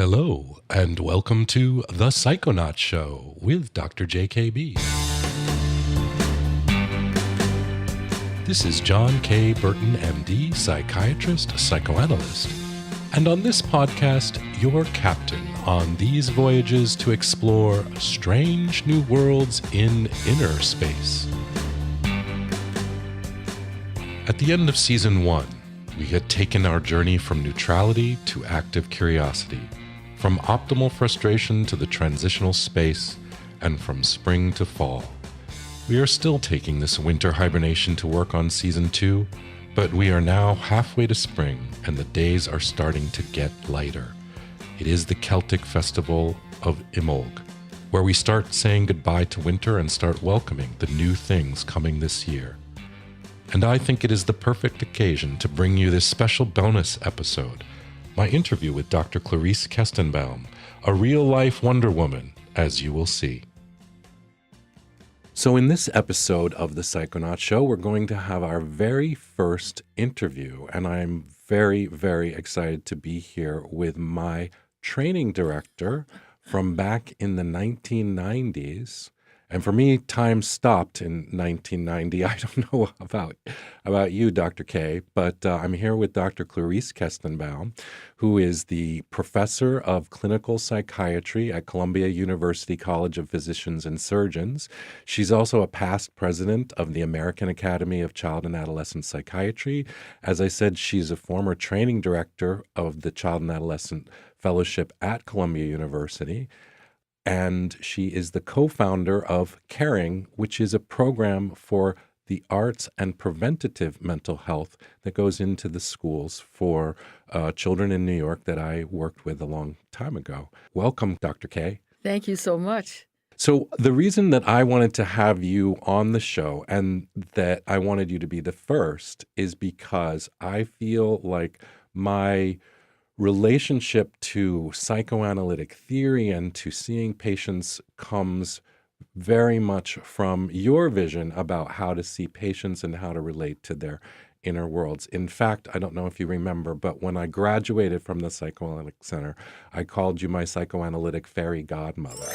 Hello, and welcome to The Psychonaut Show with Dr. JKB. This is John K. Burton, MD, psychiatrist, psychoanalyst. And on this podcast, your captain on these voyages to explore strange new worlds in inner space. At the end of Season 1, we had taken our journey from neutrality to active curiosity, from optimal frustration to the transitional space, and from spring to fall. We are still taking this winter hibernation to work on Season 2, but we are now halfway to spring, and the days are starting to get lighter. It is the Celtic festival of Imbolc, where we start saying goodbye to winter and start welcoming the new things coming this year. And I think it is the perfect occasion to bring you this special bonus episode, my interview with Dr. Clarice Kestenbaum, a real-life Wonder Woman, as you will see. So in this episode of The Psychonaut Show, we're going to have our very first interview, and I'm very, very excited to be here with my training director from back in the 1990s. And for me, time stopped in 1990. I don't know about you, Dr. K, but I'm here with Dr. Clarice Kestenbaum, who is the Professor of Clinical Psychiatry at Columbia University College of Physicians and Surgeons. She's also a past president of the American Academy of Child and Adolescent Psychiatry. As I said, she's a former training director of the Child and Adolescent Fellowship at Columbia University. And she is the co-founder of Caring, which is a program for the arts and preventative mental health that goes into the schools for children in New York that I worked with a long time ago. Welcome, Dr. K. Thank you so much. So the reason that I wanted to have you on the show and that I wanted you to be the first is because I feel like my relationship to psychoanalytic theory and to seeing patients comes very much from your vision about how to see patients and how to relate to their inner worlds. In fact, I don't know if you remember, but when I graduated from the Psychoanalytic Center, I called you my psychoanalytic fairy godmother.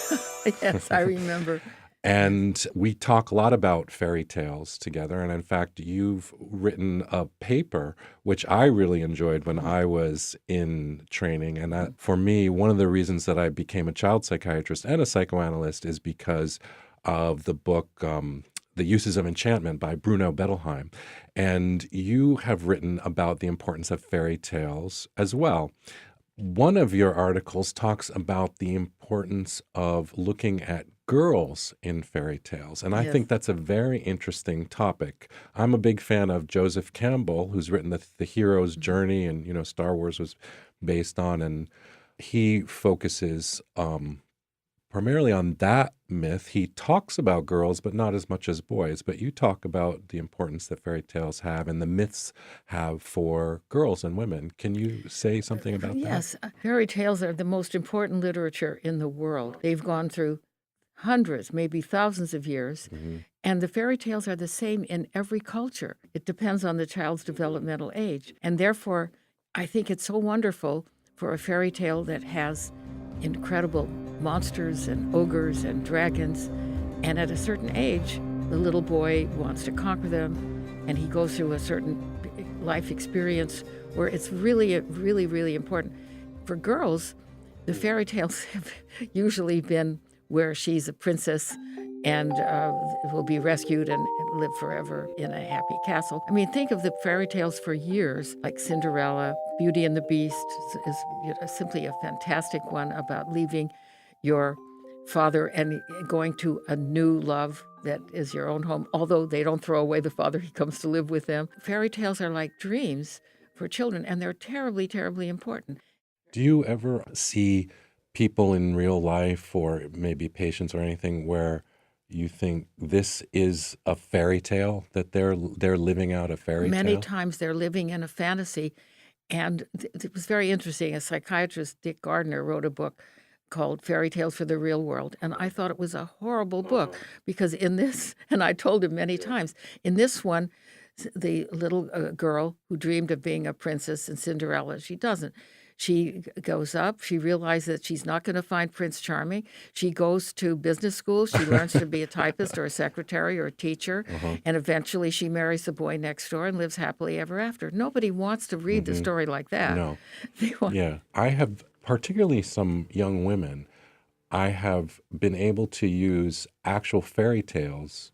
Yes, I remember. And we talk a lot about fairy tales together. And in fact, you've written a paper, which I really enjoyed when I was in training. And that, for me, one of the reasons that I became a child psychiatrist and a psychoanalyst is because of the book, The Uses of Enchantment by Bruno Bettelheim. And you have written about the importance of fairy tales as well. One of your articles talks about the importance of looking at girls in fairy tales. And I think that's a very interesting topic. I'm a big fan of Joseph Campbell, who's written the hero's journey, and, Star Wars was based on, and he focuses primarily on that myth. He talks about girls, but not as much as boys. But you talk about the importance that fairy tales have and the myths have for girls and women. Can you say something about that? Yes, fairy tales are the most important literature in the world. They've gone through hundreds, maybe thousands of years, and the fairy tales are the same in every culture. It depends on the child's developmental age. And therefore, I think it's so wonderful for a fairy tale that has incredible monsters and ogres and dragons. And at a certain age, the little boy wants to conquer them, and he goes through a certain life experience where it's really, really, really important. For girls, the fairy tales have usually been where she's a princess and will be rescued and live forever in a happy castle. I mean, think of the fairy tales for years, like Cinderella. Beauty and the Beast is simply a fantastic one about leaving your father and going to a new love that is your own home. Although they don't throw away the father, he comes to live with them. Fairy tales are like dreams for children, and they're terribly, terribly important. Do you ever see people in real life, or maybe patients or anything, where you think this is a fairy tale, that they're living out a fairy tale? Many times they're living in a fantasy. And it was very interesting. A psychiatrist, Dick Gardner, wrote a book called Fairy Tales for the Real World. And I thought it was a horrible book because in this, and I told him many times, in this one, the little girl who dreamed of being a princess in Cinderella, she doesn't. She goes up. She realizes that she's not going to find Prince Charming. She goes to business school. She learns to be a typist or a secretary or a teacher. And eventually she marries the boy next door and lives happily ever after. Nobody wants to read the story like that. No. They want, Yeah. I have, particularly some young women, I have been able to use actual fairy tales,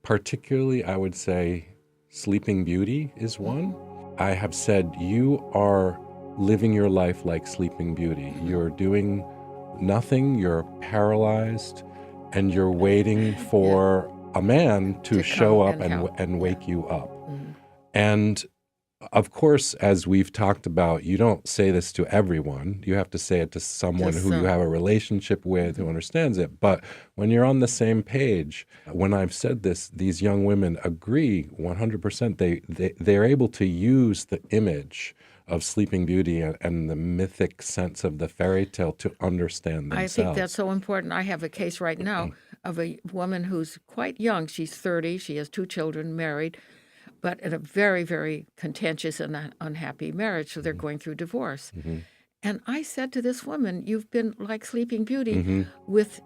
particularly, I would say, Sleeping Beauty is one. I have said, you are living your life like Sleeping Beauty. You're doing nothing, you're paralyzed, and you're waiting for a man to show up come and help. and wake you up. And of course, as we've talked about, you don't say this to everyone. You have to say it to someone who you have a relationship with, who understands it. But when you're on the same page, when I've said this, these young women agree 100%. They're able to use the image of Sleeping Beauty and the mythic sense of the fairy tale to understand themselves. I think that's so important. I have a case right now of a woman who's quite young. She's 30. She has 2 children, married, but in a very, very contentious and unhappy marriage. So they're going through divorce. And I said to this woman, you've been like Sleeping Beauty with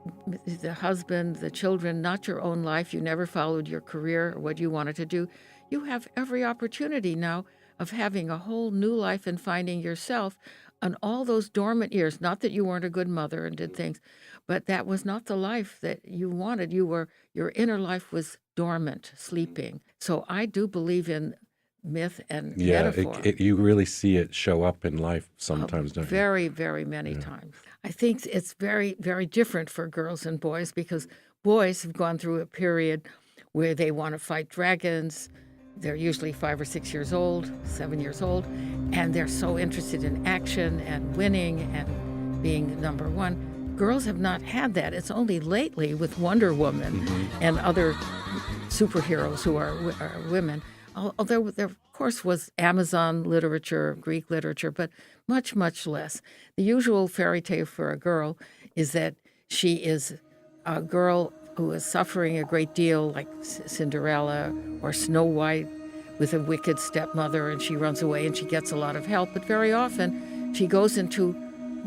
the husband, the children, not your own life. You never followed your career or what you wanted to do. You have every opportunity now of having a whole new life and finding yourself on all those dormant years. Not that you weren't a good mother and did things, but that was not the life that you wanted. Your inner life was dormant, sleeping. So I do believe in myth and metaphor. You really see it show up in life sometimes, don't you? Very, very many times. I think it's very, very different for girls and boys because boys have gone through a period where they want to fight dragons. They're usually 5 or 6 years old, 7 years old, and they're so interested in action and winning and being number one. Girls have not had that. It's only lately with Wonder Woman and other superheroes who are women. Although there, of course, was Amazon literature, Greek literature, but much, much less. The usual fairy tale for a girl is that she is a girl who is suffering a great deal, like Cinderella or Snow White, with a wicked stepmother, and she runs away and she gets a lot of help. But very often she goes into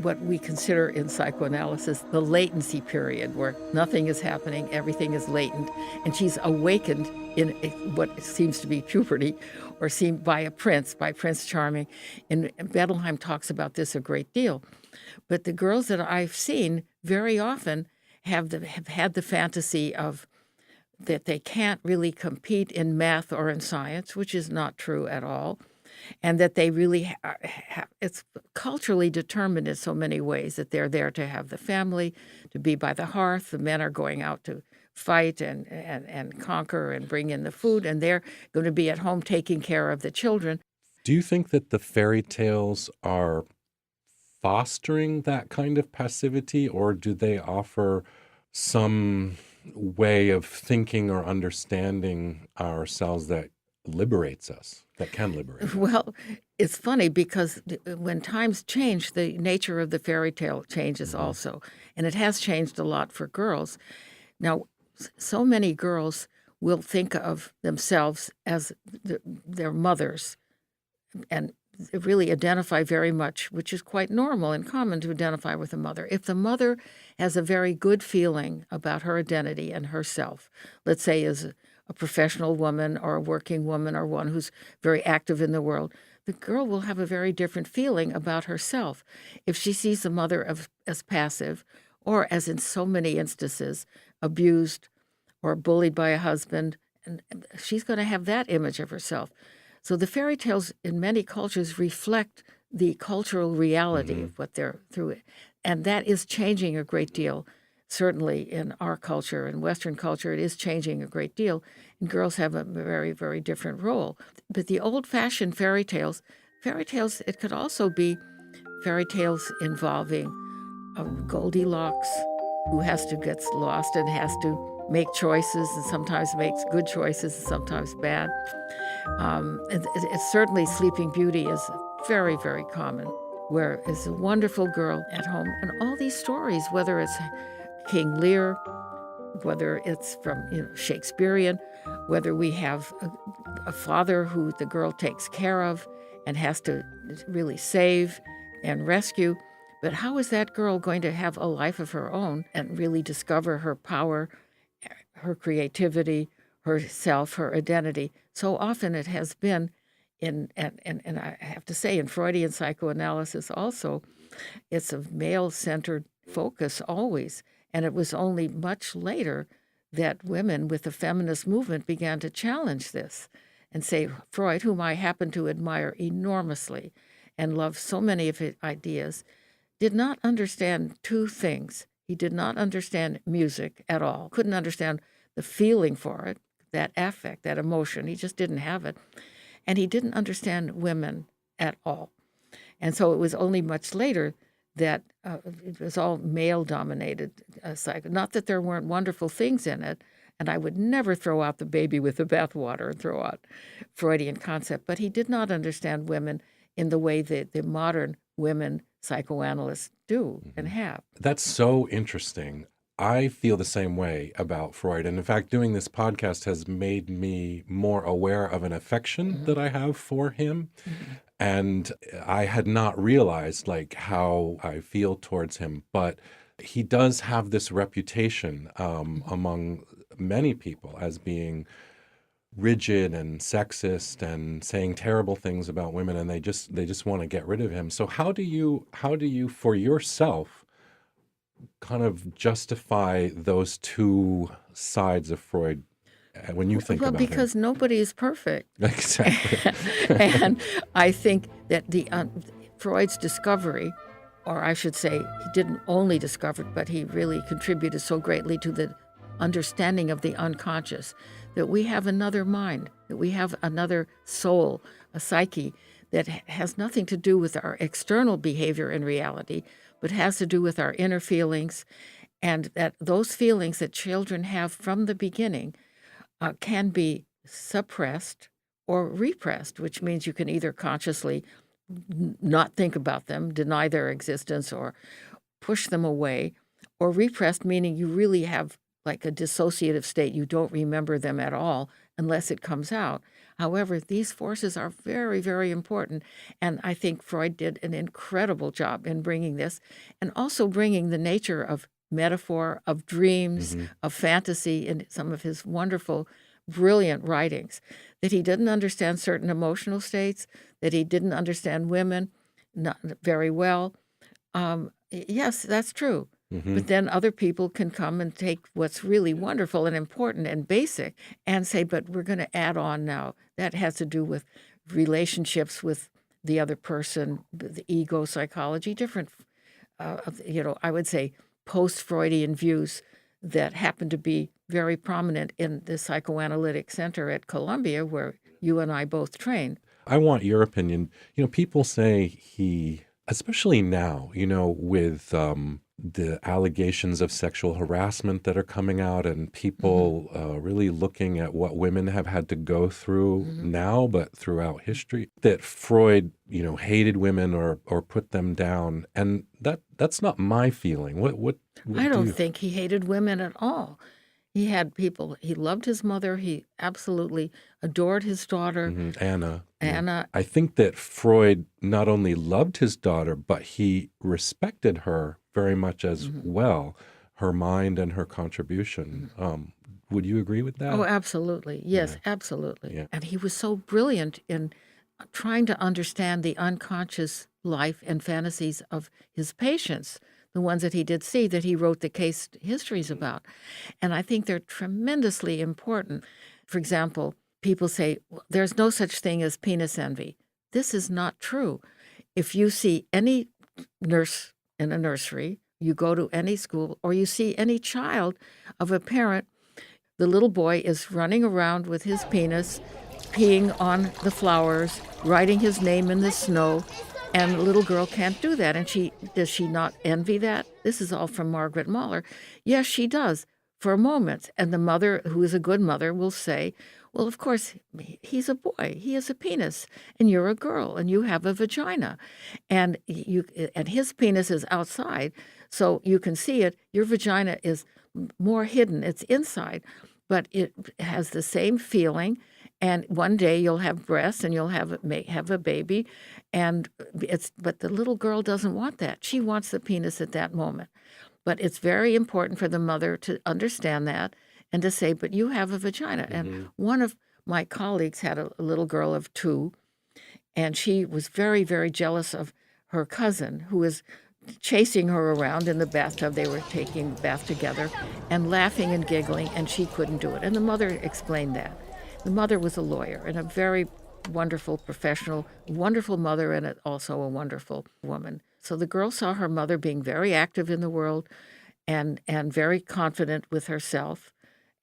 what we consider in psychoanalysis the latency period, where nothing is happening, everything is latent, and she's awakened in what seems to be puberty, or seen by Prince Charming. And Bettelheim talks about this a great deal. But the girls that I've seen very often have had the fantasy of that they can't really compete in math or in science, which is not true at all, and that they really it's culturally determined in so many ways that they're there to have the family, to be by the hearth. The men are going out to fight and conquer and bring in the food, and they're going to be at home taking care of the children. Do you think that the fairy tales are fostering that kind of passivity, or do they offer some way of thinking or understanding ourselves that liberates us, that can liberate us? Well, it's funny because when times change, the nature of the fairy tale changes also. And it has changed a lot for girls. Now, so many girls will think of themselves as their mothers and really identify very much, which is quite normal and common to identify with a mother. If the mother has a very good feeling about her identity and herself, let's say is a professional woman or a working woman or one who's very active in the world, the girl will have a very different feeling about herself. If she sees the mother as passive, or as in so many instances, abused or bullied by a husband, and she's going to have that image of herself. So the fairy tales in many cultures reflect the cultural reality of what they're through. And that is changing a great deal. Certainly in our culture, in Western culture, it is changing a great deal. And girls have a very, very different role. But the old-fashioned fairy tales, it could also be fairy tales involving Goldilocks, who gets lost and has to make choices, and sometimes makes good choices and sometimes bad. It's certainly Sleeping Beauty is very, very common, where it's a wonderful girl at home. And all these stories, whether it's King Lear, whether it's from Shakespearean, whether we have a father who the girl takes care of and has to really save, and rescue. But how is that girl going to have a life of her own and really discover her power, her creativity, herself, her identity? So often it has been and I have to say, in Freudian psychoanalysis also, it's a male-centered focus always. And it was only much later that women with the feminist movement began to challenge this and say, Freud, whom I happen to admire enormously and love so many of his ideas, did not understand two things. He did not understand music at all, couldn't understand the feeling for it, that affect, that emotion. He just didn't have it. And he didn't understand women at all. And so it was only much later that it was all male-dominated psycho. Not that there weren't wonderful things in it, and I would never throw out the baby with the bathwater and throw out Freudian concept, but he did not understand women in the way that the modern women psychoanalysts do and have. That's so interesting. I feel the same way about Freud. And in fact, doing this podcast has made me more aware of an affection that I have for him. And I had not realized like how I feel towards him. But he does have this reputation among many people as being rigid and sexist and saying terrible things about women, and they just want to get rid of him. So how do you for yourself kind of justify those two sides of Freud when you think about because him? nobody is perfect. Exactly. And I think that Freud's discovery, or I should say, he didn't only discover it, but he really contributed so greatly to the understanding of the unconscious, that we have another mind, that we have another soul, a psyche that has nothing to do with our external behavior in reality, but has to do with our inner feelings, and that those feelings that children have from the beginning can be suppressed or repressed, which means you can either consciously not think about them, deny their existence, or push them away, or repressed, meaning you really have like a dissociative state. You don't remember them at all unless it comes out. However, these forces are very, very important. And I think Freud did an incredible job in bringing this, and also bringing the nature of metaphor, of dreams, of fantasy in some of his wonderful, brilliant writings, that he didn't understand certain emotional states, that he didn't understand women not very well. Yes, that's true. But then other people can come and take what's really wonderful and important and basic and say, but we're going to add on now. That has to do with relationships with the other person, the ego psychology, different, I would say post-Freudian views that happen to be very prominent in the Psychoanalytic Center at Columbia, where you and I both trained. I want your opinion. People say he, especially now, with the allegations of sexual harassment that are coming out, and people really looking at what women have had to go through now, but throughout history, that Freud, hated women or put them down. And that's not my feeling. What I don't think he hated women at all. He had people, he loved his mother. He absolutely adored his daughter. Anna. Anna. I think that Freud not only loved his daughter, but he respected her very much as well, her mind and her contribution. Would you agree with that? Oh, absolutely. Yes, absolutely. Yeah. And he was so brilliant in trying to understand the unconscious life and fantasies of his patients, the ones that he did see, that he wrote the case histories about. And I think they're tremendously important. For example, people say, well, there's no such thing as penis envy. This is not true. If you see any nurse in a nursery, you go to any school, or you see any child of a parent, the little boy is running around with his penis, peeing on the flowers, writing his name in the snow, and the little girl can't do that. And does she not envy that? This is all from Margaret Mahler. Yes, she does, for a moment. And the mother, who is a good mother, will say, well, of course, he's a boy, he has a penis, and you're a girl, and you have a vagina. And his penis is outside, so you can see it. Your vagina is more hidden, it's inside, but it has the same feeling, And one day you'll have breasts and you'll have a baby, but the little girl doesn't want that. She wants the penis at that moment. But it's very important for the mother to understand that and to say, but you have a vagina. And one of my colleagues had a little girl of 2, and she was very, very jealous of her cousin, who was chasing her around in the bathtub. They were taking a bath together and laughing and giggling, and she couldn't do it. And the mother explained that. The mother was a lawyer and a very wonderful professional, wonderful mother, and also a wonderful woman. So the girl saw her mother being very active in the world and very confident with herself.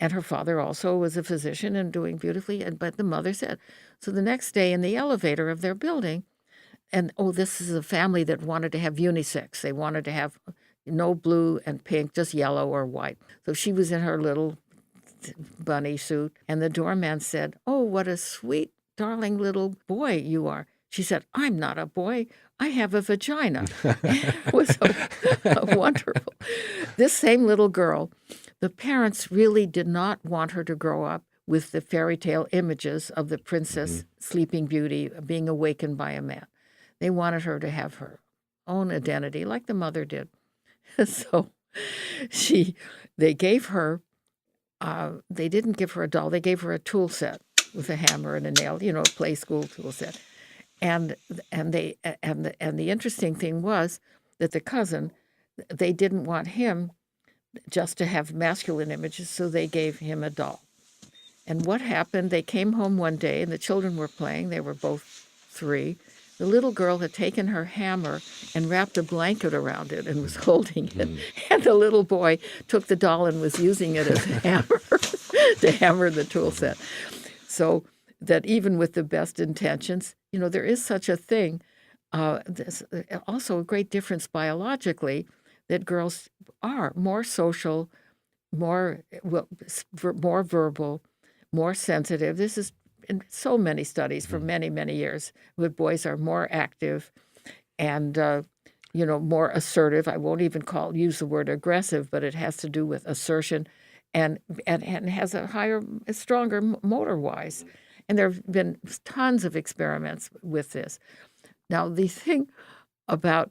And her father also was a physician and doing beautifully. But the mother said, so the next day in the elevator of their building, and this is a family that wanted to have unisex. They wanted to have no blue and pink, just yellow or white. So she was in her little bunny suit, and the doorman said, "Oh, what a sweet, darling little boy you are." She said, "I'm not a boy. I have a vagina." It was a wonderful. This same little girl, the parents really did not want her to grow up with the fairy tale images of the princess, Sleeping Beauty, being awakened by a man. They wanted her to have her own identity, like the mother did. So they gave her. They didn't give her a doll. They gave her a tool set with a hammer and a nail, a play school tool set. And the interesting thing was that the cousin, they didn't want him just to have masculine images, so they gave him a doll. And what happened? They came home one day, and the children were playing. They were both 3. The little girl had taken her hammer and wrapped a blanket around it and was holding it. And the little boy took the doll and was using it as a hammer to hammer the tool set. So that even with the best intentions, there is such a thing. There's also a great difference biologically that girls are more social, more verbal, more sensitive. This is in so many studies for many, many years, that boys are more active and, more assertive. I won't even use the word aggressive, but it has to do with assertion and has a stronger motor-wise. And there have been tons of experiments with this. Now, the thing about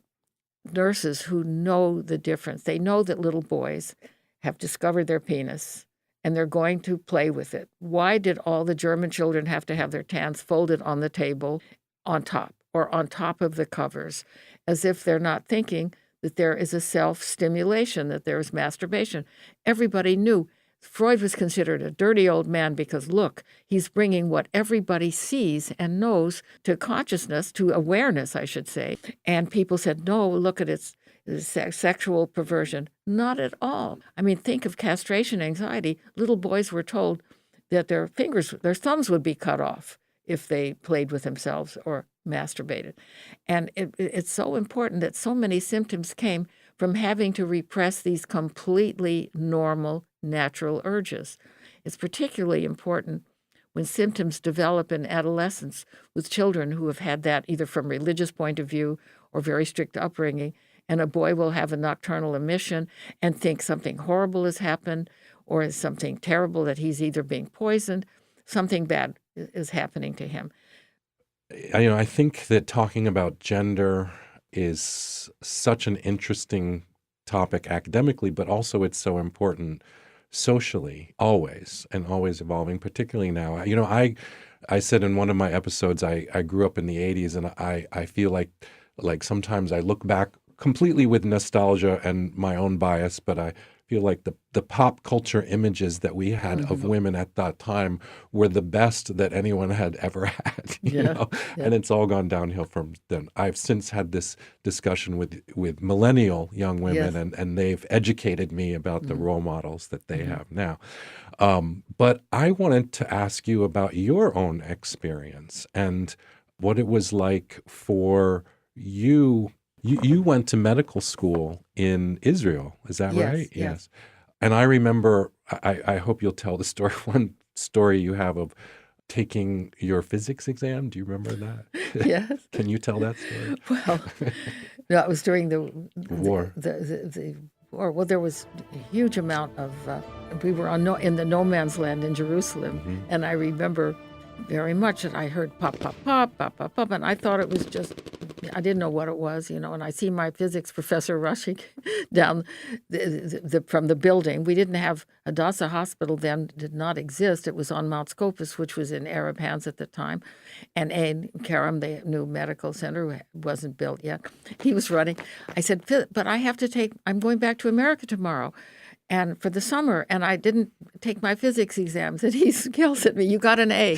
nurses who know the difference, they know that little boys have discovered their penis and they're going to play with it. Why did all the German children have to have their tans folded on the table on top of the covers, as if they're not thinking that there is a self-stimulation, that there is masturbation? Everybody knew. Freud was considered a dirty old man because, look, he's bringing what everybody sees and knows to consciousness, to awareness, I should say. And people said, no, look at its sexual perversion. Not at all. I mean, think of castration anxiety. Little boys were told that their thumbs would be cut off if they played with themselves or masturbated. And it's so important that so many symptoms came from having to repress these completely normal, natural urges. It's particularly important when symptoms develop in adolescence with children who have had that either from religious point of view or very strict upbringing. And a boy will have a nocturnal emission and think something horrible has happened or something terrible, that he's either being poisoned, something bad is happening to him. I think that talking about gender is such an interesting topic academically, but also it's so important socially, always, and always evolving, particularly now. I said in one of my episodes, I grew up in the 80s, and I feel like sometimes I look back completely with nostalgia and my own bias, but I feel like the pop culture images that we had of women at that time were the best that anyone had ever had, you know? Yeah. And it's all gone downhill from then. I've since had this discussion with millennial young women, and they've educated me about the role models that they have now. But I wanted to ask you about your own experience and what it was like for you. You went to medical school in Israel, is that right? Yes. And I remember, I hope you'll tell the story, one story you have of taking your physics exam. Do you remember that? Yes. Can you tell that story? Well, no, it was during the war. The war. Well, there was a huge amount of, we were in the no man's land in Jerusalem, and I remember very much. And I heard pop, pop, pop, pop, pop, pop, and I thought it was just, I didn't know what it was, and I see my physics professor rushing down from the building. We didn't have, Hadassah Hospital then did not exist. It was on Mount Scopus, which was in Arab hands at the time. And Ain Karam, the new medical center, wasn't built yet. He was running. I said, but I'm going back to America tomorrow. And for the summer, and I didn't take my physics exams, and he yells at me, "You got an A."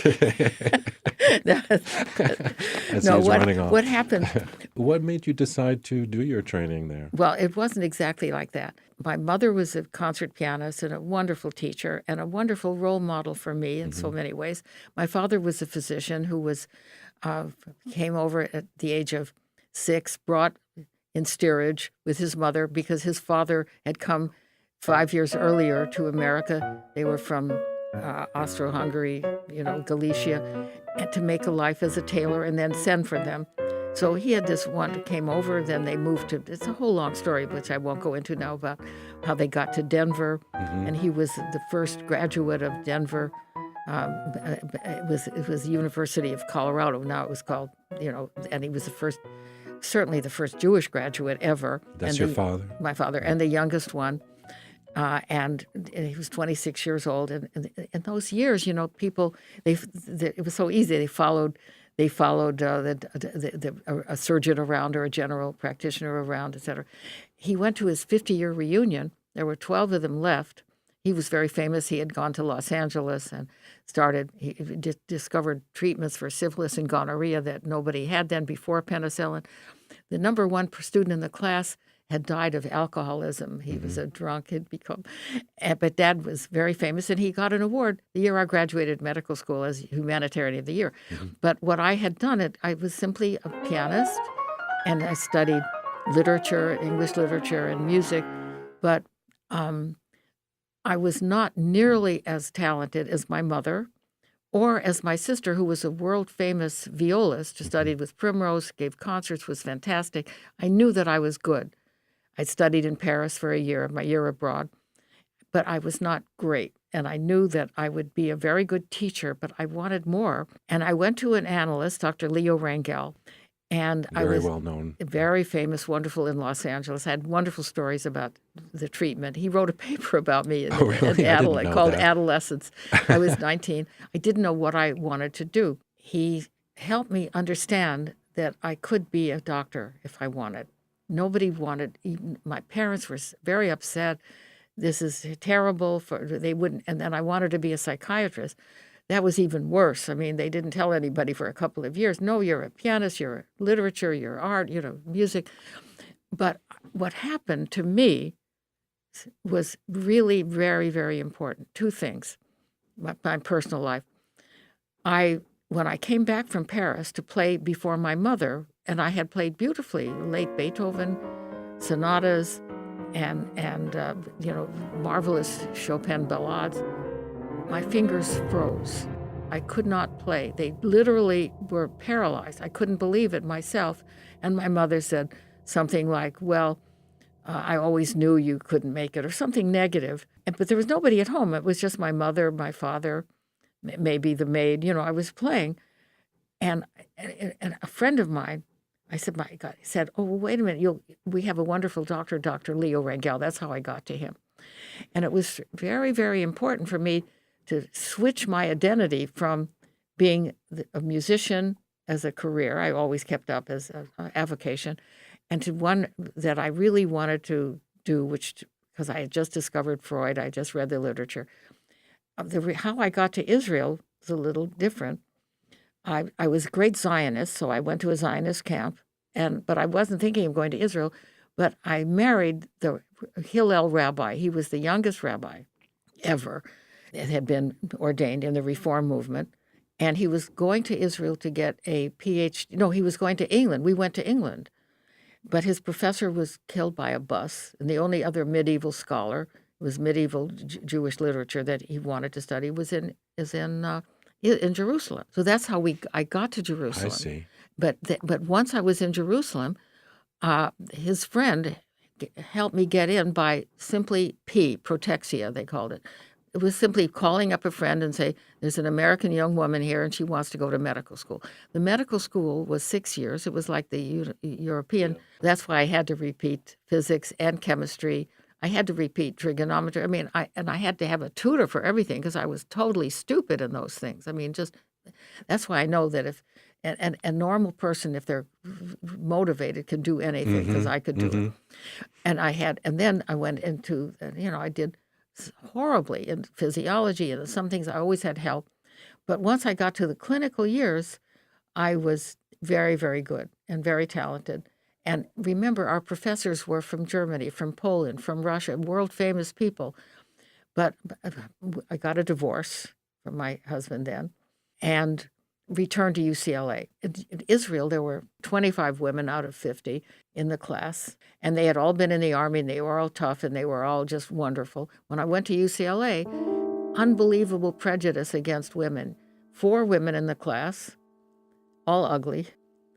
What happened? What made you decide to do your training there? Well, it wasn't exactly like that. My mother was a concert pianist and a wonderful teacher and a wonderful role model for me in so many ways. My father was a physician who came over at the age of 6, brought in steerage with his mother because his father had come 5 years earlier to America. They were from Austro-Hungary, Galicia, and to make a life as a tailor and then send for them. So he had this one that came over, then they moved to, it's a whole long story, which I won't go into now, about how they got to Denver. And he was the first graduate of Denver. It was the University of Colorado. Now it was called, and he was certainly the first Jewish graduate ever. That's your father? My father, and the youngest one. And he was 26 years old. And in those years, people, it was so easy. They followed a surgeon around or a general practitioner around, et cetera. He went to his 50-year reunion. There were 12 of them left. He was very famous. He had gone to Los Angeles and he discovered treatments for syphilis and gonorrhea that nobody had then before penicillin. The number one student in the class had died of alcoholism. He was a drunk. But Dad was very famous, and he got an award the year I graduated medical school as Humanitarian of the Year. But what I had done, I was simply a pianist, and I studied literature, English literature, and music. But I was not nearly as talented as my mother or as my sister, who was a world-famous violist, studied with Primrose, gave concerts, was fantastic. I knew that I was good. I studied in Paris for a year, my year abroad, but I was not great. And I knew that I would be a very good teacher, but I wanted more. And I went to an analyst, Dr. Leo Rangel, and I was well known, very famous, wonderful in Los Angeles. I had wonderful stories about the treatment. He wrote a paper about me called Adolescence. I was 19. I didn't know what I wanted to do. He helped me understand that I could be a doctor if I wanted. Nobody wanted, even my parents were very upset. This is terrible. They wouldn't, and then I wanted to be a psychiatrist. That was even worse. I mean, they didn't tell anybody for a couple of years, no, you're a pianist, you're literature, you're art, music. But what happened to me was really very, very important. Two things, my personal life. When I came back from Paris to play before my mother, and I had played beautifully, late Beethoven, sonatas, and marvelous Chopin ballades, my fingers froze. I could not play. They literally were paralyzed. I couldn't believe it myself. And my mother said something like, well, I always knew you couldn't make it, or something negative. But there was nobody at home. It was just my mother, my father, maybe the maid. I was playing. And a friend of mine, I said, my God, he said, oh, well, wait a minute, we have a wonderful doctor, Dr. Leo Rangel. That's how I got to him. And it was very, very important for me to switch my identity from being a musician as a career, I always kept up as an avocation, and to one that I really wanted to do, because I had just discovered Freud, I just read the literature. How I got to Israel was a little different. I was a great Zionist, so I went to a Zionist camp, but I wasn't thinking of going to Israel. But I married the Hillel rabbi. He was the youngest rabbi ever that had been ordained in the Reform movement, and he was going to Israel to get a PhD. No, he was going to England. We went to England, but his professor was killed by a bus, and the only other medieval scholar, was medieval Jewish literature that he wanted to study, is in Jerusalem. So that's how I got to Jerusalem. I see. But once I was in Jerusalem, his friend helped me get in by simply protexia, they called it. It was simply calling up a friend and say, there's an American young woman here and she wants to go to medical school. The medical school was 6 years. It was like the European. Yeah. That's why I had to repeat physics and chemistry. I had to repeat trigonometry. I mean, I had to have a tutor for everything because I was totally stupid in those things. I mean, that's why I know that if a normal person, if they're motivated, can do anything because I could do it. And then I went into, I did horribly in physiology and some things I always had help. But once I got to the clinical years, I was very, very good and very talented. And remember, our professors were from Germany, from Poland, from Russia, world-famous people. But I got a divorce from my husband then and returned to UCLA. In Israel, there were 25 women out of 50 in the class, and they had all been in the Army, and they were all tough, and they were all just wonderful. When I went to UCLA, unbelievable prejudice against women. 4 women in the class, all ugly.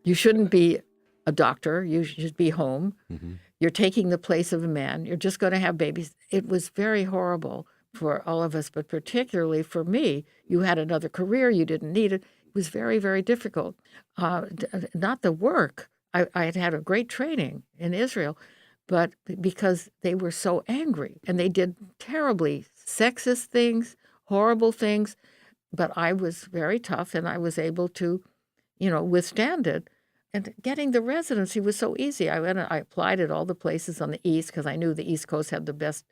You shouldn't be a doctor. You should be home. You're taking the place of a man. You're just going to have babies. It was very horrible for all of us, but particularly for me. You had another career. You didn't need it. It was very, very difficult. Not the work. I had had a great training in Israel, but because they were so angry and they did terribly sexist things, horrible things, but I was very tough and I was able to, withstand it. And getting the residency was so easy. I applied at all the places on the East because I knew the East Coast had the best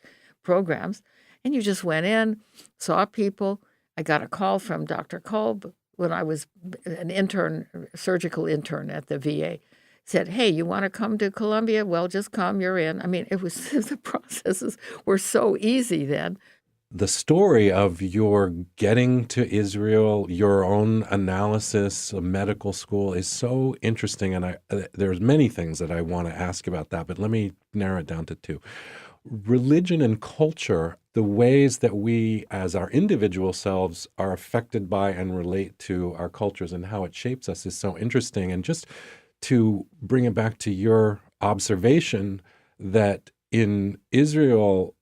programs. And you just went in, saw people. I got a call from Dr. Kolb when I was an intern, surgical intern at the VA. Said, hey, you want to come to Columbia? Well, just come, you're in. I mean, the processes were so easy then. The story of your getting to Israel, your own analysis of medical school is so interesting. And there's many things that I want to ask about that, but let me narrow it down to 2. Religion and culture, the ways that we as our individual selves are affected by and relate to our cultures and how it shapes us is so interesting. And just to bring it back to your observation that in Israel,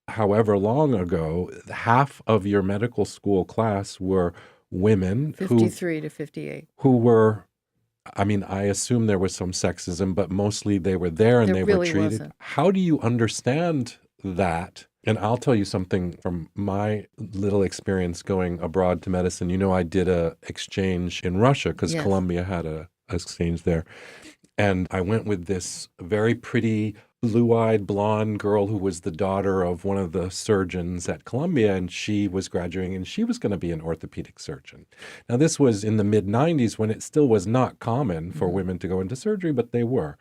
however long ago, half of your medical school class were women 53 to 58 who were, I mean, I assume there was some sexism, but mostly they were there and they really were treated. Wasn't. How do you understand that? And I'll tell you something from my little experience going abroad to medicine. I did a exchange in Russia because Yes. Columbia had a exchange there. And I went with this very pretty, blue-eyed, blonde girl who was the daughter of one of the surgeons at Columbia, and she was graduating, and she was going to be an orthopedic surgeon. Now, this was in the mid-'90s when it still was not common for women to go into surgery, but they were.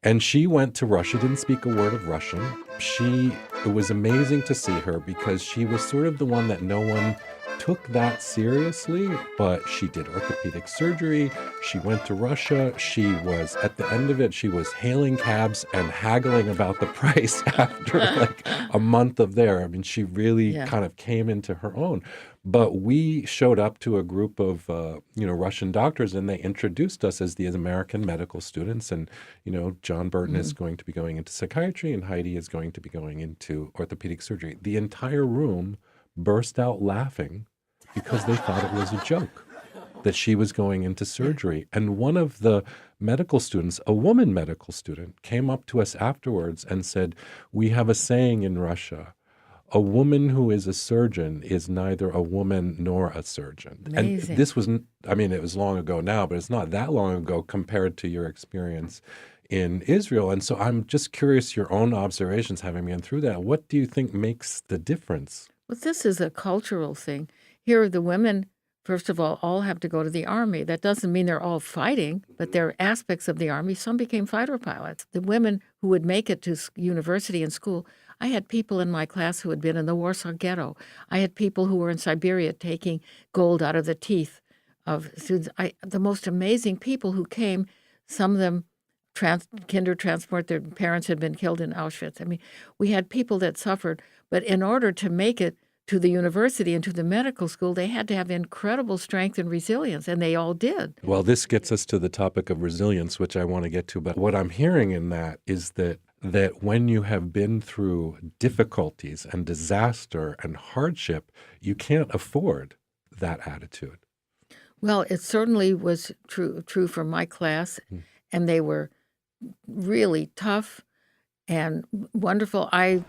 And she went to Russia, didn't speak a word of Russian. It was amazing to see her because she was sort of the one that no one took that seriously, but she did orthopedic surgery. She went to Russia. She was, at the end of it, she was hailing cabs and haggling about the price after like a month of there. I mean, she really kind of came into her own. But we showed up to a group of, Russian doctors, and they introduced us as the American medical students. And, John Burton is going to be going into psychiatry, and Heidi is going to be going into orthopedic surgery. The entire room burst out laughing because they thought it was a joke that she was going into surgery. And one of the medical students, a woman medical student, came up to us afterwards and said, we have a saying in Russia, a woman who is a surgeon is neither a woman nor a surgeon. Amazing. And this was, it was long ago now, but it's not that long ago compared to your experience in Israel. And so I'm just curious, your own observations, having been through that, what do you think makes the difference? Well, this is a cultural thing. Here, the women, first of all have to go to the Army. That doesn't mean they're all fighting, but there are aspects of the Army. Some became fighter pilots. The women who would make it to university and school, I had people in my class who had been in the Warsaw Ghetto. I had people who were in Siberia taking gold out of the teeth of students. The most amazing people who came, some of them kinder transport, their parents had been killed in Auschwitz. I mean, we had people that suffered, but in order to make it to the university and to the medical school, they had to have incredible strength and resilience, and they all did. Well, this gets us to the topic of resilience, which I want to get to. But what I'm hearing in that is that that when you have been through difficulties and disaster and hardship, you can't afford that attitude. Well, it certainly was true for my class, and they were really tough and wonderful. I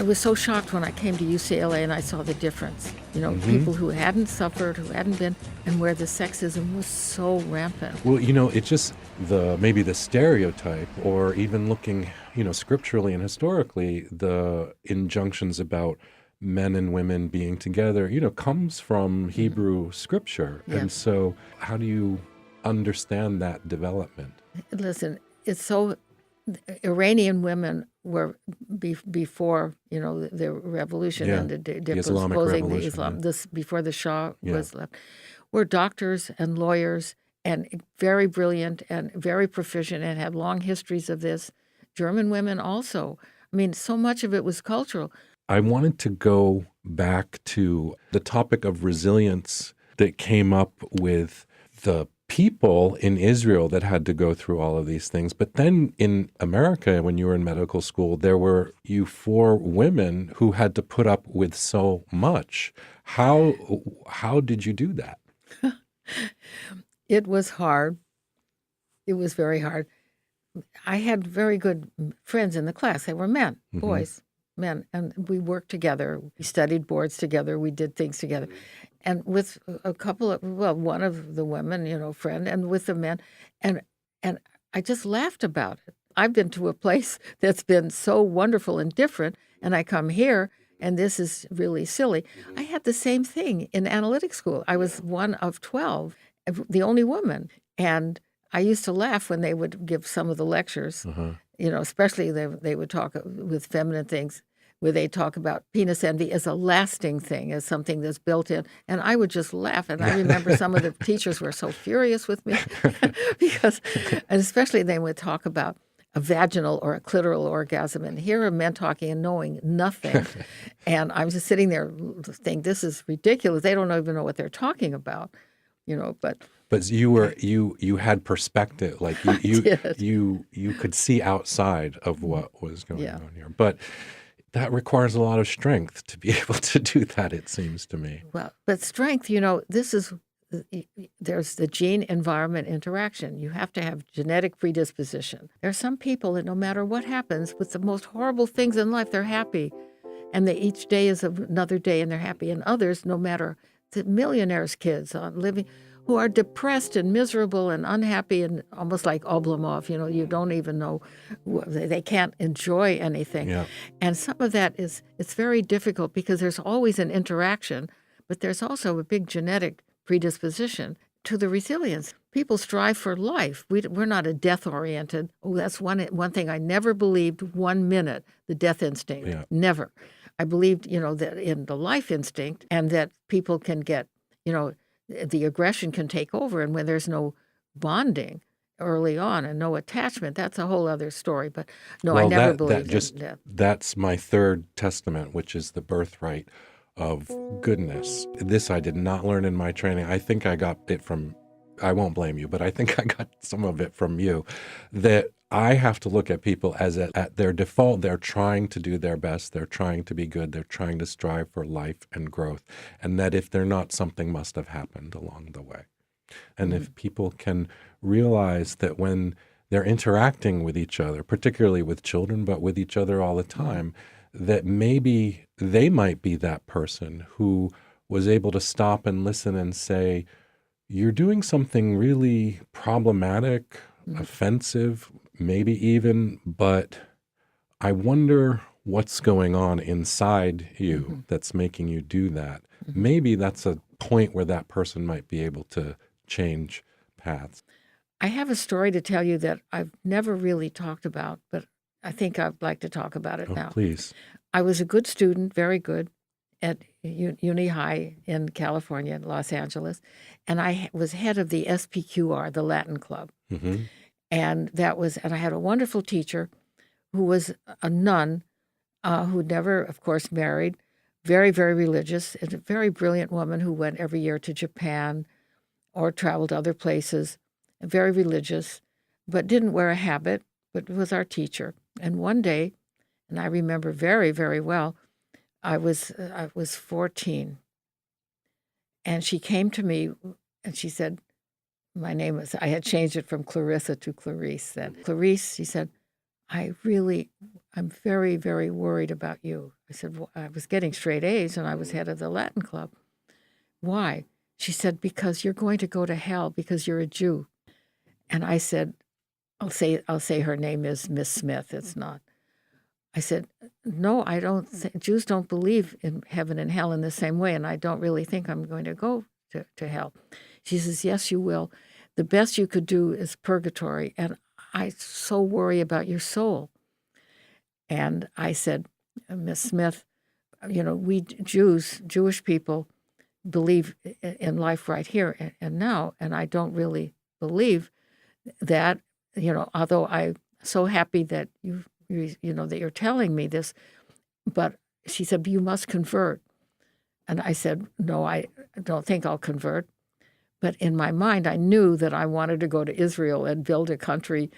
was so shocked when I came to UCLA and I saw the difference. People who hadn't suffered, who hadn't been, and where the sexism was so rampant. Well, it's just maybe the stereotype, or even looking, scripturally and historically, the injunctions about men and women being together, comes from Hebrew scripture. Yeah. And so how do you understand that development? Listen, it's so Iranian women were before the revolution and the Islamic Revolution, Islam. This before the Shah Yeah. was left, were doctors and lawyers and very brilliant and very proficient and had long histories of this. German women also. I mean, so much of it was cultural. I wanted to go back to the topic of resilience that came up with the people in Israel that had to go through all of these things. But then in America, when you were in medical school, there were you 4 women who had to put up with so much. How did you do that? It was hard. It was very hard. I had very good friends in the class. They were men, boys, men, and we worked together. We studied boards together. We did things together. And with a couple of, one of the women, friend, and with the men, and I just laughed about it. I've been to a place that's been so wonderful and different, and I come here, and this is really silly. I had the same thing in analytic school. I was one of 12, the only woman, and I used to laugh when they would give some of the lectures, especially they would talk with feminine things, where they talk about penis envy as a lasting thing, as something that's built in. And I would just laugh. And I remember some of the teachers were so furious with me because, and especially they would talk about a vaginal or a clitoral orgasm. And here are men talking and knowing nothing. And I'm just sitting there thinking, this is ridiculous. They don't even know what they're talking about, But you had perspective, like you could see outside of what was going on here. But that requires a lot of strength to be able to do that, it seems to me. Well, but strength, there's the gene-environment interaction. You have to have genetic predisposition. There are some people that no matter what happens, with the most horrible things in life, they're happy. And each day is another day and they're happy. And others, no matter the millionaires' kids living, who are depressed and miserable and unhappy and almost like Oblomov, you don't even know, they can't enjoy anything. Yeah. And some of that it's very difficult because there's always an interaction, but there's also a big genetic predisposition to the resilience. People strive for life. We're not a death-oriented. Oh, that's one thing I never believed 1 minute, the death instinct. Yeah. Never. I believed, that in the life instinct and that people can get, the aggression can take over, and when there's no bonding early on and no attachment, that's a whole other story. But no, I never believed in death. That's my third testament, which is the birthright of goodness. This I did not learn in my training. I think I got it from, I won't blame you, but I think I got some of it from you, that I have to look at people as at their default, they're trying to do their best, they're trying to be good, they're trying to strive for life and growth, and that if they're not, something must have happened along the way. And if people can realize that when they're interacting with each other, particularly with children, but with each other all the time, that maybe they might be that person who was able to stop and listen and say, you're doing something really problematic, offensive, maybe even, but I wonder what's going on inside you that's making you do that. Maybe that's a point where that person might be able to change paths. I have a story to tell you that I've never really talked about, but I think I'd like to talk about it now. Please. I was a good student, very good, at Uni High in California, Los Angeles, and I was head of the SPQR, the Latin Club. And I had a wonderful teacher who was a nun, who never, of course, married, very, very religious, and a very brilliant woman who went every year to Japan or traveled other places, very religious, but didn't wear a habit, but was our teacher. And one day, and I remember very, very well, I was 14, and she came to me and she said, my name was, I had changed it from Clarissa to Clarice then. Clarice, she said, I'm very, very worried about you. I said, well, I was getting straight A's and I was head of the Latin club. Why? She said, because you're going to go to hell because you're a Jew. And I said, I'll say her name is Miss Smith. It's not. I said, no, I don't Jews don't believe in heaven and hell in the same way, and I don't really think I'm going to go to hell. She says, yes, you will. The best you could do is purgatory, and I so worry about your soul. And I said, Miss Smith, we Jewish people believe in life right here and now, and I don't really believe that, although I'm so happy that that you're telling me this, but she said, you must convert. And I said, no, I don't think I'll convert. But in my mind, I knew that I wanted to go to Israel and build a country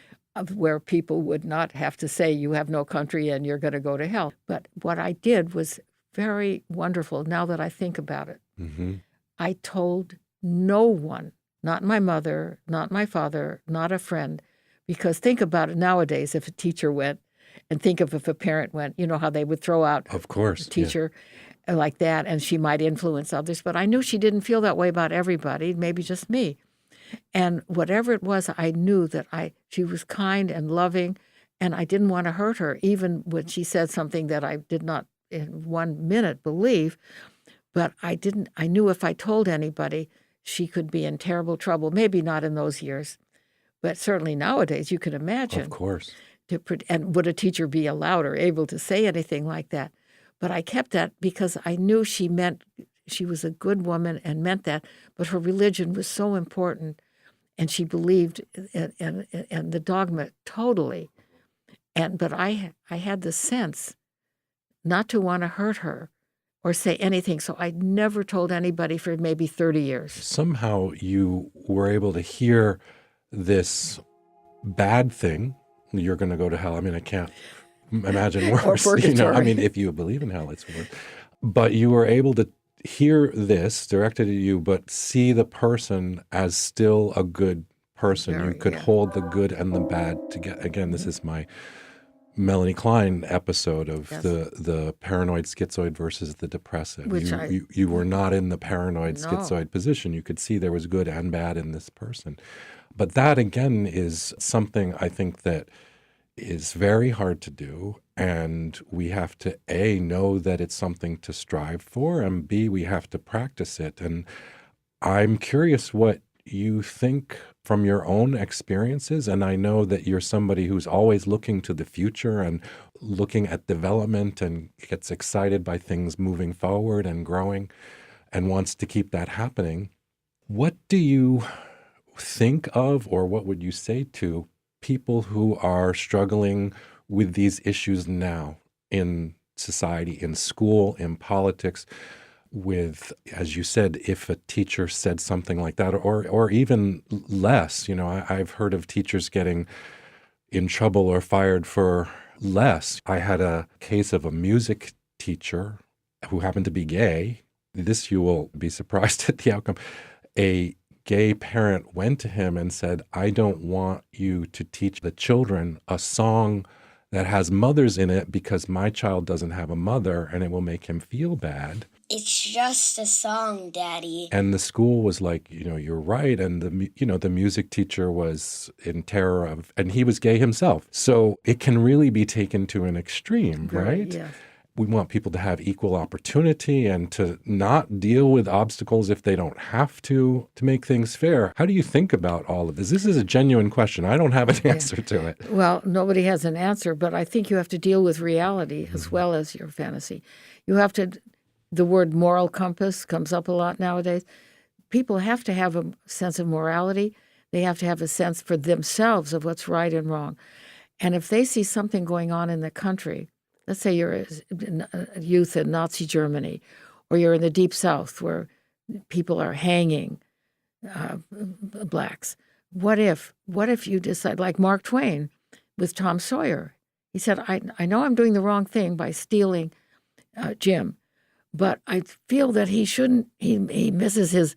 where people would not have to say, you have no country and you're going to go to hell. But what I did was very wonderful now that I think about it. Mm-hmm. I told no one, not my mother, not my father, not a friend, because think about it nowadays, if a teacher went, and think of if a parent went, how they would throw out Of course, a teacher like that, and she might influence others. But I knew she didn't feel that way about everybody, maybe just me. And whatever it was, I knew that she was kind and loving, and I didn't want to hurt her, even when she said something that I did not in 1 minute believe. But I knew if I told anybody, she could be in terrible trouble. Maybe not in those years, but certainly nowadays, you can imagine. Of course. And would a teacher be allowed or able to say anything like that? But I kept that because I knew she was a good woman and meant that, but her religion was so important, and she believed in the dogma totally. But I had the sense not to want to hurt her or say anything, so I never told anybody for maybe 30 years. Somehow you were able to hear this bad thing, you're going to go to hell. I mean, I can't imagine worse. Or purgatory. If you believe in hell, it's worse. But you were able to hear this directed at you, but see the person as still a good person. You could hold the good and the bad together. Again, this is my Melanie Klein episode of the paranoid schizoid versus the depressive. You were not in the paranoid schizoid position. You could see there was good and bad in this person. But that, again, is something I think that is very hard to do. And we have to, A, know that it's something to strive for, and B, we have to practice it. And I'm curious what you think from your own experiences. And I know that you're somebody who's always looking to the future and looking at development and gets excited by things moving forward and growing and wants to keep that happening. What do you think of, or what would you say to people who are struggling with these issues now in society, in school, in politics, with, as you said, if a teacher said something like that, or even less? I've heard of teachers getting in trouble or fired for less. I had a case of a music teacher who happened to be gay. This, you will be surprised at the outcome. A gay parent went to him and said, I don't want you to teach the children a song that has mothers in it because my child doesn't have a mother and it will make him feel bad. It's just a song, Daddy. And the school was like, you're right. And the music teacher was in terror of, and he was gay himself. So it can really be taken to an extreme, right? Yeah. We want people to have equal opportunity and to not deal with obstacles if they don't have to make things fair. How do you think about all of this? This is a genuine question. I don't have an answer to it. Well, nobody has an answer, but I think you have to deal with reality as well as your fantasy. You have to, the word moral compass comes up a lot nowadays. People have to have a sense of morality. They have to have a sense for themselves of what's right and wrong. And if they see something going on in the country, let's say you're a youth in Nazi Germany, or you're in the Deep South where people are hanging blacks. What if you decide, like Mark Twain with Tom Sawyer, He said, I know I'm doing the wrong thing by stealing Jim, but I feel that he shouldn't, he misses his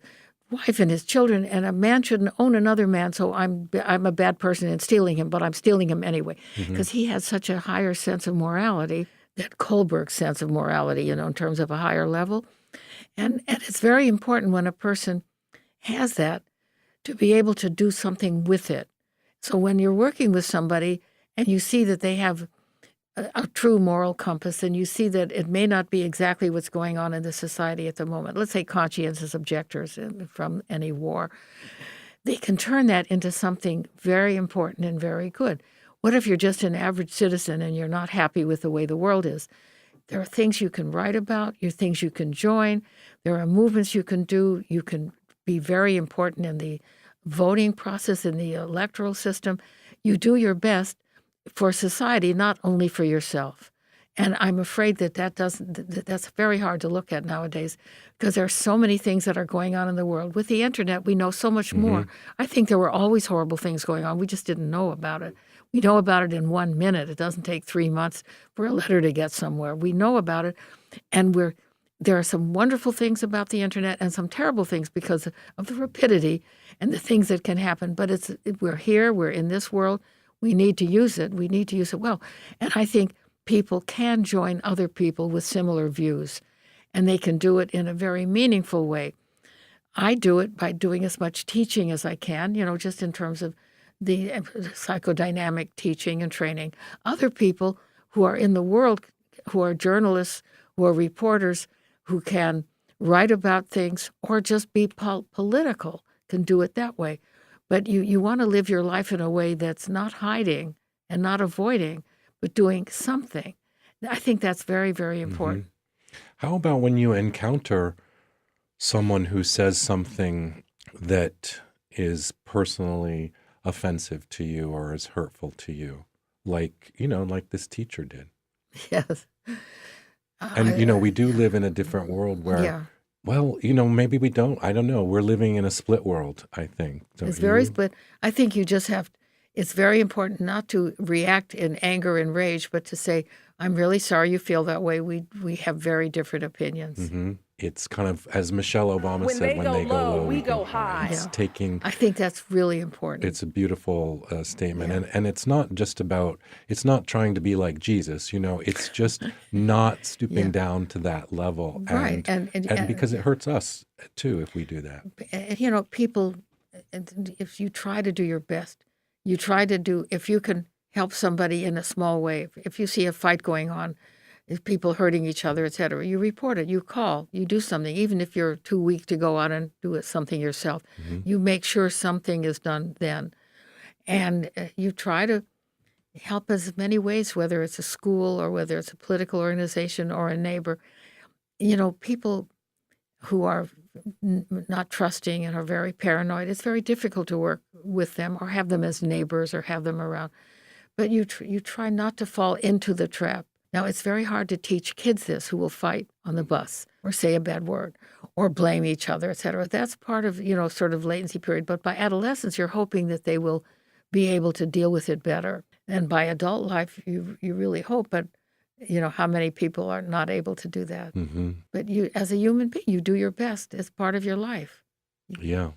wife and his children, and a man shouldn't own another man, so I'm a bad person in stealing him, but I'm stealing him anyway. Because he had such a higher sense of morality, that Kohlberg sense of morality, in terms of a higher level. And it's very important when a person has that to be able to do something with it. So when you're working with somebody and you see that they have a true moral compass, and you see that it may not be exactly what's going on in the society at the moment. Let's say conscientious objectors from any war. They can turn that into something very important and very good. What if you're just an average citizen and you're not happy with the way the world is? There are things you can write about, there are things you can join, there are movements you can do. You can be very important in the voting process, in the electoral system. You do your best for society, not only for yourself. And I'm afraid that's very hard to look at nowadays, because there are so many things that are going on in the world. With the internet, we know so much more. I think there were always horrible things going on. We just didn't know about it. We know about it in 1 minute. It doesn't take 3 months for a letter to get somewhere. We know about it, and there are some wonderful things about the internet and some terrible things because of the rapidity and the things that can happen. But we're here. We're in this world. We need to use it. We need to use it well. And I think people can join other people with similar views, and they can do it in a very meaningful way. I do it by doing as much teaching as I can, just in terms of the psychodynamic teaching and training. Other people who are in the world, who are journalists, who are reporters, who can write about things or just be political, can do it that way. But you want to live your life in a way that's not hiding and not avoiding, but doing something. I think that's very, very important. How about when you encounter someone who says something that is personally offensive to you or is hurtful to you, like this teacher did? Yes. And, we do live in a different world where, well, maybe we don't. I don't know. We're living in a split world, I think. It's very split. I think you just it's very important not to react in anger and rage, but to say, I'm really sorry you feel that way. We have very different opinions. It's kind of, as Michelle Obama said, when they go low, we go high. It's I think that's really important. It's a beautiful statement. And it's not it's not trying to be like Jesus, it's just not stooping down to that level. Right. And because it hurts us too if we do that. People, if you try to do your best, if you can help somebody in a small way, if you see a fight going on, if people hurting each other, et cetera, you report it, you call, you do something, even if you're too weak to go out and do something yourself. You make sure something is done then. And you try to help as many ways, whether it's a school or whether it's a political organization or a neighbor. People who are not trusting and are very paranoid, it's very difficult to work with them or have them as neighbors or have them around. But you try not to fall into the trap. Now, it's very hard to teach kids this, who will fight on the bus or say a bad word or blame each other, et cetera. That's part of, sort of latency period. But by adolescence, you're hoping that they will be able to deal with it better. And by adult life, you really hope, but how many people are not able to do that? But you, as a human being, you do your best as part of your life. Yeah.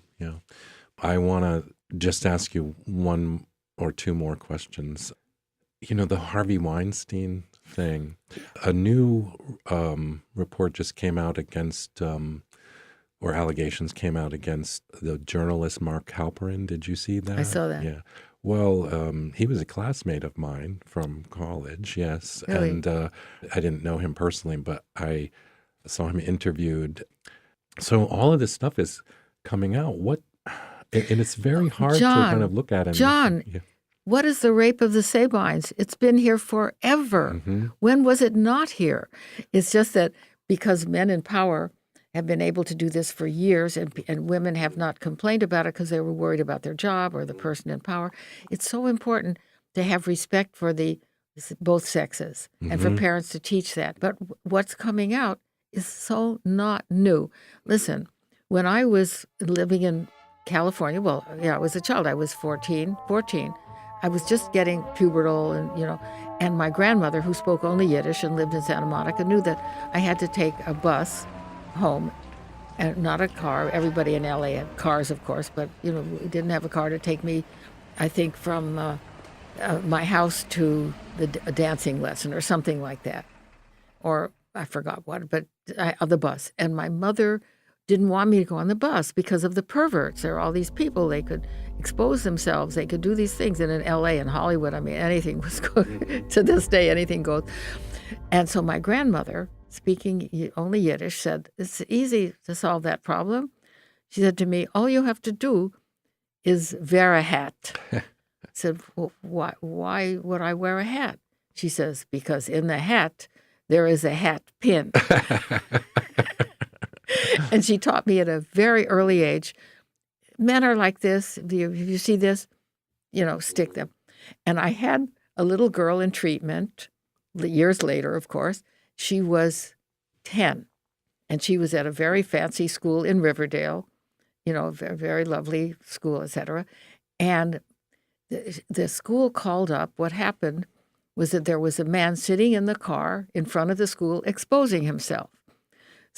I want to just ask you one or two more questions. The Harvey Weinstein thing, a new report just came out against, or allegations came out against the journalist Mark Halperin. Did you see that? I saw that. Yeah. Well, he was a classmate of mine from college, yes. Really? And I didn't know him personally, but I saw him interviewed. So all of this stuff is coming out. And it's very hard to kind of look at it. John, what is the rape of the Sabines? It's been here forever. When was it not here? It's just that because men in power have been able to do this for years and women have not complained about it because they were worried about their job or the person in power, it's so important to have respect for both sexes and for parents to teach that. But what's coming out is so not new. Listen, when I was living in California, I was a child. I was 14. I was just getting pubertal And my grandmother, who spoke only Yiddish and lived in Santa Monica, knew that I had to take a bus home and not a car. Everybody in LA had cars, of course, but we didn't have a car to take me, I think, from my house to the dancing lesson or something like that. Or I forgot what, but the bus. And my mother didn't want me to go on the bus because of the perverts. There are all these people. They could expose themselves. They could do these things. And in LA and Hollywood, I mean, anything was good. To this day, anything goes. And so my grandmother, speaking only Yiddish, said, it's easy to solve that problem. She said to me, all you have to do is wear a hat. I said, well, why would I wear a hat? She says, because in the hat, there is a hat pin. And she taught me at a very early age, men are like this. If you see this, stick them. And I had a little girl in treatment years later, of course. She was 10, and she was at a very fancy school in Riverdale, a very, very lovely school, etc. And the school called up. What happened was that there was a man sitting in the car in front of the school exposing himself.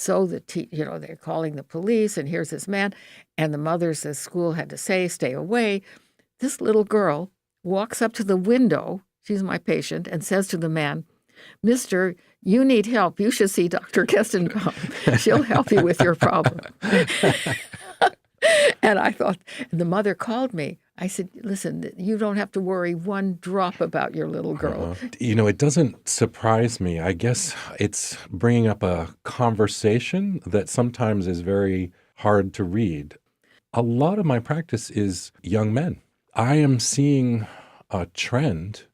So they're calling the police, and here's this man, and the mothers at school had to say, stay away. This little girl walks up to the window, she's my patient, and says to the man, Mister, you need help. You should see Dr. Kestenbaum. She'll help you with your problem. And I thought, and the mother called me. I said, listen, you don't have to worry one drop about your little girl. It doesn't surprise me. I guess it's bringing up a conversation that sometimes is very hard to read. A lot of my practice is young men. I am seeing a trend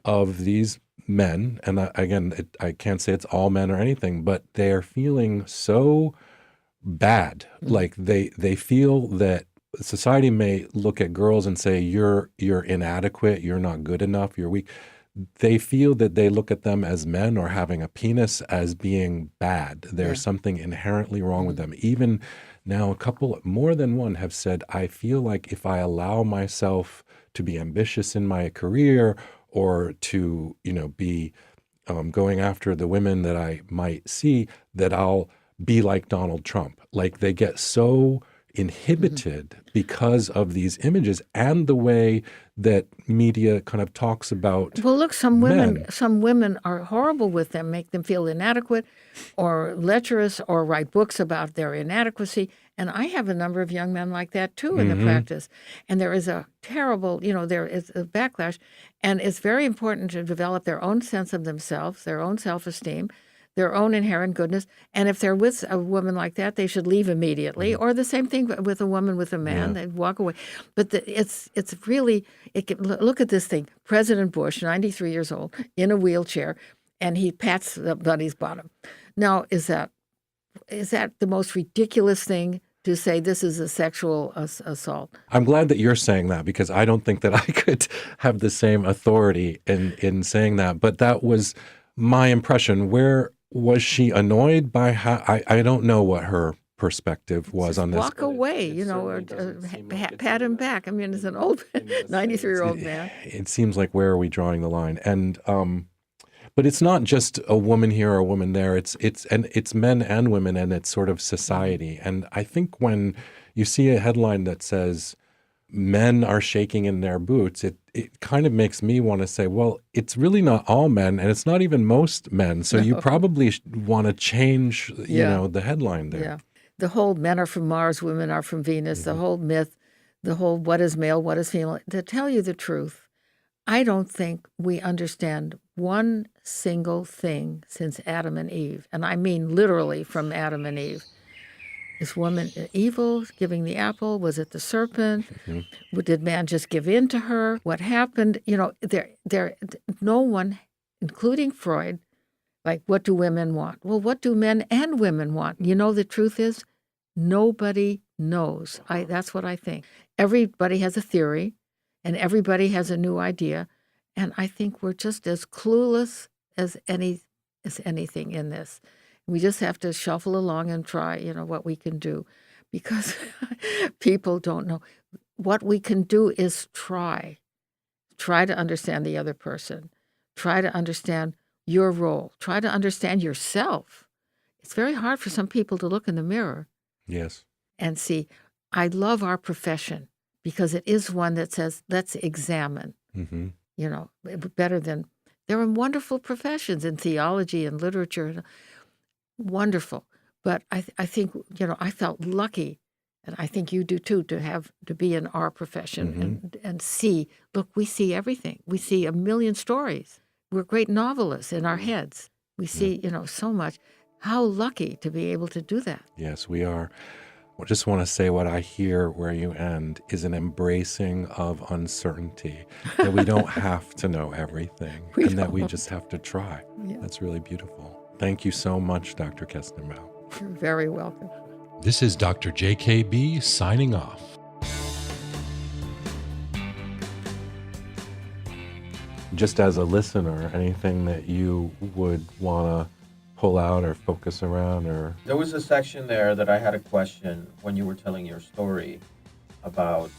of these men, and I can't say it's all men or anything, but they're feeling so bad. Like they feel that society may look at girls and say, you're inadequate, you're not good enough, you're weak. They feel that they look at them as men or having a penis as being bad. There's something inherently wrong with them. Even now, more than one have said, I feel like if I allow myself to be ambitious in my career or to, be going after the women that I might see, that I'll be like Donald Trump. Like they get so inhibited because of these images and the way that media kind of talks about. Well, look, some women are horrible with them, make them feel inadequate or lecherous or write books about their inadequacy. And I have a number of young men like that, too, in the practice. And there is a terrible, there is a backlash. And it's very important to develop their own sense of themselves, their own self-esteem, their own inherent goodness. And if they're with a woman like that, they should leave immediately. Or the same thing with a woman with a man, they walk away. But it's really, look at this thing. President Bush, 93 years old, in a wheelchair, and he pats the buddy's bottom. Now, is that the most ridiculous thing to say this is a sexual assault? I'm glad that you're saying that, because I don't think that I could have the same authority in saying that. But that was my impression. Where was she annoyed by how? I don't know what her perspective was on this. Walk away, or pat him back. I mean, it's an old 93-year-old man. It seems like, where are we drawing the line? And but it's not just a woman here or a woman there. It's men and women, and it's sort of society. And I think when you see a headline that says men are shaking in their boots, it kind of makes me want to say, well, it's really not all men, and it's not even most men. So you probably want to change, the headline there. Yeah. The whole men are from Mars, women are from Venus, the whole myth, the whole what is male, what is female. To tell you the truth, I don't think we understand one single thing since Adam and Eve. And I mean literally from Adam and Eve. Is woman evil, giving the apple? Was it the serpent? Did man just give in to her? What happened? No one, including Freud, like, what do women want? Well, what do men and women want? The truth is, nobody knows. That's what I think. Everybody has a theory, and everybody has a new idea, and I think we're just as clueless as anything in this. We just have to shuffle along and try, what we can do, because people don't know. What we can do is try to understand the other person, Try to understand your role. Try to understand yourself. It's very hard for some people to look in the mirror Yes. and see. I love our profession because it is one that says, let's examine, Mm-hmm. better than, there are wonderful professions in theology and literature, wonderful. But I think, I felt lucky, and I think you do too, to be in our profession and see, look, we see everything. We see a million stories. We're great novelists in our heads. We see, so much. How lucky to be able to do that. Yes, we are. I just want to say what I hear where you end is an embracing of uncertainty, that we don't have to know everything that we just have to try. Yeah. That's really beautiful. Thank you so much, Dr. Kestenbaum. You're very welcome. This is Dr. JKB signing off. Just as a listener, anything that you would want to pull out or focus around or... There was a section there that I had a question when you were telling your story about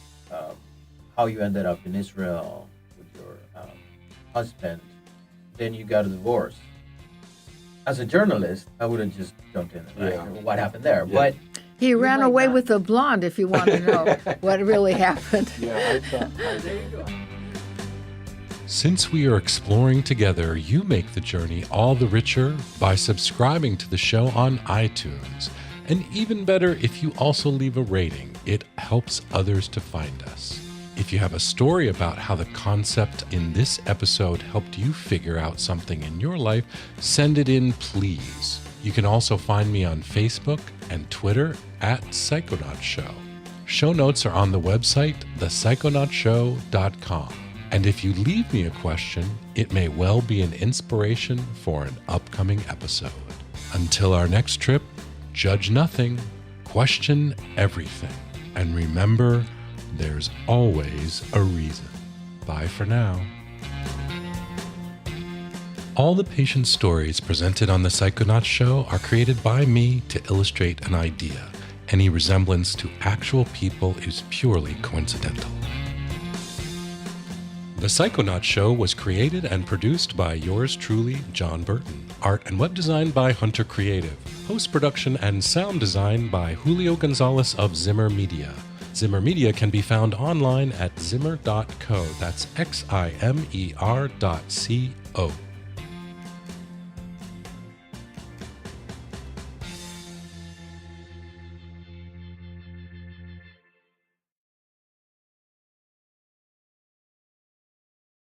how you ended up in Israel with your husband. Then you got a divorce. As a journalist, I would have just jumped in and what happened there. Yeah. But He ran away with a blonde, if you want to know what really happened. Yeah, I thought... there you go. Since we are exploring together, you make the journey all the richer by subscribing to the show on iTunes. And even better, if you also leave a rating, it helps others to find us. If you have a story about how the concept in this episode helped you figure out something in your life, send it in, please. You can also find me on Facebook and Twitter at Psychonaut Show. Show notes are on the website, thepsychonautshow.com. And if you leave me a question, it may well be an inspiration for an upcoming episode. Until our next trip, judge nothing, question everything, and remember, there's always a reason. Bye for now. All the patient stories presented on the Psychonaut Show are created by me to illustrate an idea. Any resemblance to actual people is purely coincidental. The Psychonaut Show was created and produced by yours truly, John Burton. Art and web design by Hunter Creative. Post-production and sound design by Julio Gonzalez of Zimmer Media. Zimmer Media can be found online at zimmer.co. That's Ximer.co.